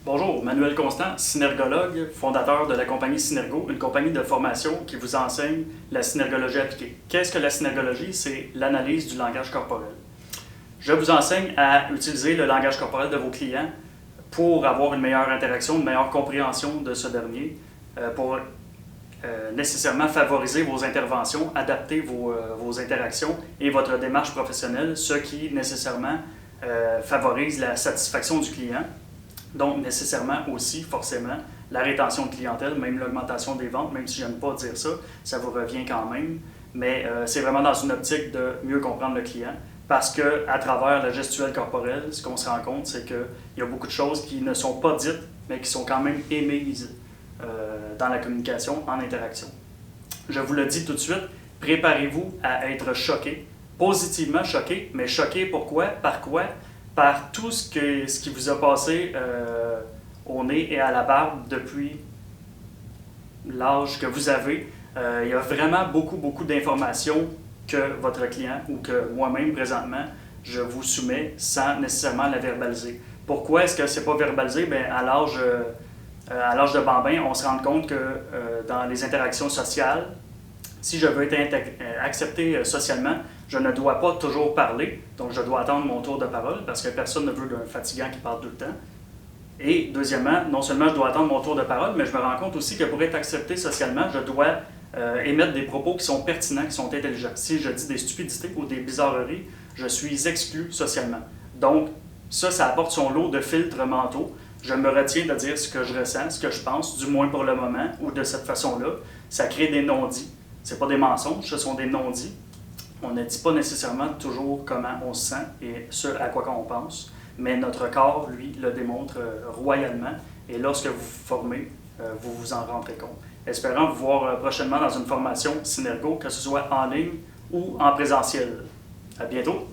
Bonjour, Manuel Constant, synergologue, fondateur de la compagnie Synergo, une compagnie de formation qui vous enseigne la synergologie appliquée. Qu'est-ce que la synergologie? C'est l'analyse du langage corporel. Je vous enseigne à utiliser le langage corporel de vos clients pour avoir une meilleure interaction, une meilleure compréhension de ce dernier, pour nécessairement favoriser vos interventions, adapter vos interactions et votre démarche professionnelle, ce qui nécessairement favorise la satisfaction du client. Donc, nécessairement aussi, forcément, la rétention de clientèle, même l'augmentation des ventes, même si je n'aime pas dire ça, ça vous revient quand même. Mais c'est vraiment dans une optique de mieux comprendre le client. Parce qu'à travers la gestuelle corporelle, ce qu'on se rend compte, c'est qu'il y a beaucoup de choses qui ne sont pas dites, mais qui sont quand même émises dans la communication, en interaction. Je vous le dis tout de suite, préparez-vous à être choqué, positivement choqué, mais choqué pourquoi? Par quoi? Par tout ce qui vous a passé au nez et à la barbe depuis l'âge que vous avez. Il y a vraiment beaucoup d'informations que votre client ou que moi-même présentement, je vous soumets sans nécessairement la verbaliser. Pourquoi est-ce que ce n'est pas verbalisé? Bien, à l'âge de bambin, on se rend compte que dans les interactions sociales, si je veux être accepté socialement, je ne dois pas toujours parler, donc je dois attendre mon tour de parole parce que personne ne veut d'un fatigant qui parle tout le temps. Et deuxièmement, non seulement je dois attendre mon tour de parole, mais je me rends compte aussi que pour être accepté socialement, je dois émettre des propos qui sont pertinents, qui sont intelligents. Si je dis des stupidités ou des bizarreries, je suis exclu socialement. Donc, ça apporte son lot de filtres mentaux. Je me retiens de dire ce que je ressens, ce que je pense, du moins pour le moment, ou de cette façon-là. Ça crée des non-dits. Ce ne sont pas des mensonges, ce sont des non-dits. On ne dit pas nécessairement toujours comment on se sent et ce à quoi on pense, mais notre corps, lui, le démontre royalement. Et lorsque vous vous formez, vous vous en rendrez compte. Espérant vous voir prochainement dans une formation Synergo, que ce soit en ligne ou en présentiel. À bientôt!